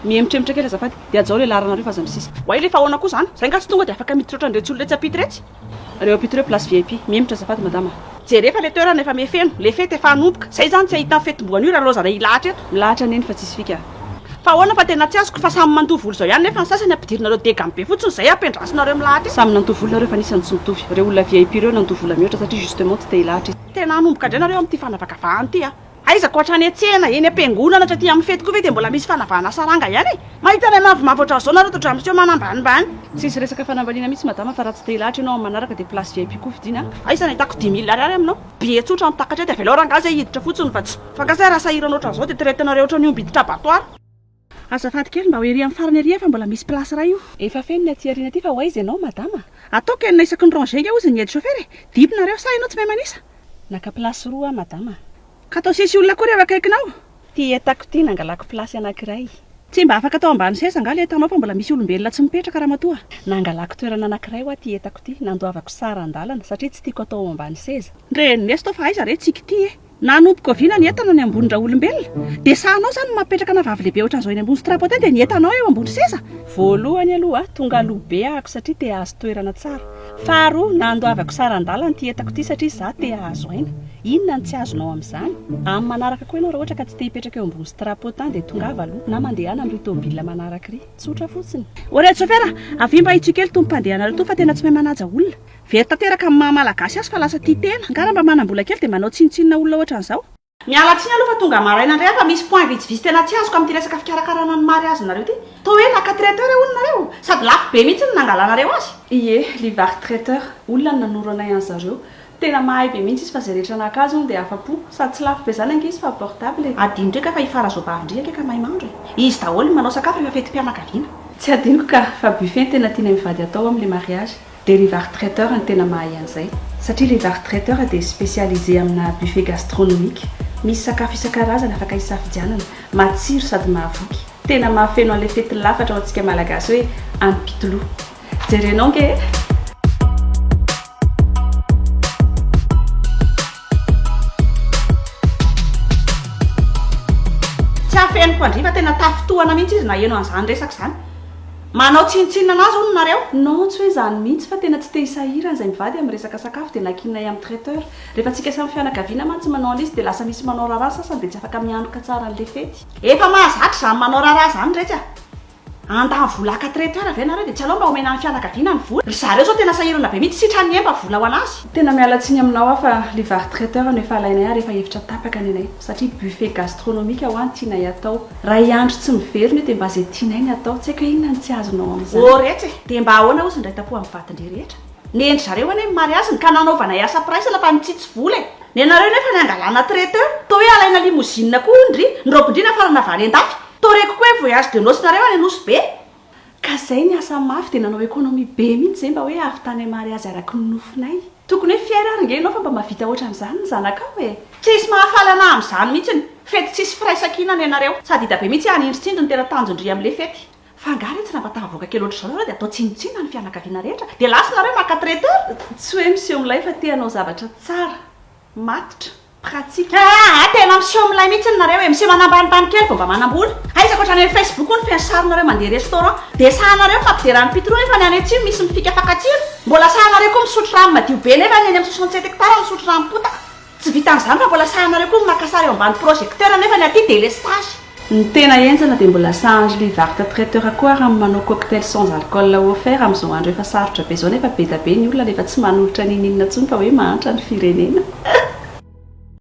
miemitremitra kely azafady dia ajaho le laranareo fa aza misisa hoay le fahoana koa zany zay nga tsy tonga dia afaka miditra ohatran'ireo tsy olona tsy apity retsy reo apity reo place VIP miemitra azafady madama jerefa le toerana efa mefeno le fety efa anomboka zay zany tsy ahita ny fetim-boan'io raha loza ray hilahatra eto milahatra neny fa tsisy fika fa ahoana fa tena tsy azoko fa samy mantovy olo zao ihany nefa ny sasany ampidirinareo degamy be fotsiny zay ampiandrasinareo milahatra samy nantovy olonareo fa nisany tsy mitovy reo olona VIP reo nantovy ola mihoatra satria justement tsy te hilahatra tena anomboka indray nareo amin'ity fanavakavahany ity a aizako ohatrany atsena eny am-piangonana satria ty amin'ny fety koa ve dia mbola misy fanavahana saranga ihany mahita nay mavomavo ohatran'izao nareo todramiseo manambanimbany tsisy resaka fanambaliana mihitsy madama fa raha tsy te hilahatra ianao amin'ny manaraka dia place VIP koa vidina aisany ahitako 10 000 ariary aminao be tsotra mitakatra dia avela rangazy ahiditra fotsiny fa tsy fakasay raha sahirana ohatran'izao dia traitenareo ohatran'ny ombiditra batoara azafady kely mba hoery amin'ny farany ary fa mbola misy place raha io efa feno ny aty ariana aty fa hoaizy ianao madama ataoko enina isaky ny ranger io izy ny aide chauffeur dipinareo sa ianao tsy mahay manisa naka place roa madama ka atao sisy olona koa rehefa akaikinao ty etako ty nangalako place anankiray tsy mba afaka atao ambany seza nga le etanao fa mbola misy olombelona tsy mipetraka raha matoa nangalako toerana anankiray ho ty etako ty nandoavako sara andalana satria tsy tiako atao ambany seza ndrenynesy tao fa aiza re tsika ty nanomboka viana ny entana ny ambony dra olombelona dia sahanao zany mapetraka na vavy lehibe ohatran'izao eny ambony strapotin dia ny entanao eo ambony seza voalohany aloha tonga aloha be ahako satria te ahazo toerana tsara faharoa nandoavako sara andalana ty etako ty satria za te ahazo aina inona ny tsy azonao amin'izany amin'ny manaraka koa ianao raha ohatra ka tsy te hipetraka eo ambony strapotin dia tonga aloha na mandehana amin'ny tômobila manaraka ry tsotra fotsiny oreto chauffeur avimba itsykely tompondehanareo to fa tena tsy mahay manaja olona very tanteraka amin'ny mahamalagasy azy fa lasa tia tena ngara mba manam-bola kely dia manao tsinitsinina olona ohatran'izao miala tsiny aloha fa tonga maraina indray fa misy point vitsivitsy tena tsy azoko amin'ity resaka fikarakarana ny mariage nareo ty to hoe naka traiteur olonareo sady lafo be mihitsy ny nangalanareo azy ie livar traiteur olona ny nanoro anay an'zareo tena mahay be mihitsy izy fa zay rehetra nakazy dia afa-po sady tsy lafo be zany ange izy fa portable adino ndraika fa ifarazovavindrika ka mahay mandro izy daholo manao sakafo efa fety-pianakaviana tsy adinoko ka fa buffet tena tiana mivady atao amin'le mariage dia livar traiteur ny tena mahay an'izay satria livar traiteur dia spécialisé amina buffet gastronomique misy sakafo isan-karazany afaka hisafidianana matsiro sady mahavoky tena mahafeno an'ilay fety lafatra ao antsika malagasy hoe ampitolo jerenao nge tsy afeno mpandriva tena tafotohana mihitsy izy na eno an'izany resaka izany manao tsinitsinina anazy hono nareo non tsy hoe zany mihitsy fa tena tsy te hisahirana izay mivady amin'ny resaka sakafo dia nakinay amin'ny traiteur rehefa tsika samy fianakaviana mantsy manao an'izy dia lasa misy manao raharaha sasany dia tsy afaka miandroka tsara an'le fety efa mahazatra zany manao raharaha zany rehetra andany volaka traiteur avy nareo dia tsy alao mba omena amin'ny fianakaviana ny vola ry zareo zao tena sahirana be mihitsy sitrany emba vola ho anazy tena mialatsiny aminao aho fa livar traiteur no efa alainay ahy rehefa hevitra tapaka ny anay satria buffet gastronomique ao any tianay atao raha iandro tsy miverina dia mba zay tianay ny atao tsy haiko hoe inona ny tsy azonao amin'izany o rehetra dia mba ahoana ozy ndray tapo amin'ny vatindre rehetra nendry zareo any mariaziny ka nanaovana asa price lafa mitsitsy vola ny anareo nefa ny angalana traiteur to hoe alaina limousine koa ndry nyrobondrina farana vany an-dafy toreko koa hoe voyage de noce nareo any anosy be ka zay ny asa mafy dia nanao économie be mihitsy zay mba hoe avy tany mariazy araky ny nofinay tokony hoe fiera ary nge ianao fa mba mavita ohatran'izany ny zanakao e tsisy mahafalana amin'izany mihitsy ny fety tsisy firaisakina ny anareo sady hita be mihitsy anindritsindro ny tena tanjondry amin'le fety fa angaretsy na mba tavavoaka kely ohatr'izao dia atao tsinitsina ny fianakaviana rehetra dia lasa nareo maka traiteur tsy hoe miseho milay fa te-hanao zavatra tsara matotra pratique tena miseho milay mihitsy nareo e miseho manambanimbany kely vao mba manambola aizako ohatrany hoe Facebook ny fiansarinareo mandeha restaurant dia sahanareo fampiderany pitro nefa ny any atsimo misy mifika fakatsiro mbola sahanareo koa misotro rano madio be nefa ny any amin'ny 67 hectare misotro rano potaka tsy vitan'izany fa mbola sahanareo koa makasary eo ambany projecteur nefa ny aty délestage ny tena enjana dia mbola sahangy livar traiteur koa raha manao cocktail sans alcool offert amin'izao andro efa sarotra be zao nefa be da be ny olona nefa tsy manolotra ninina intsony fa hoe mahantra ny firenena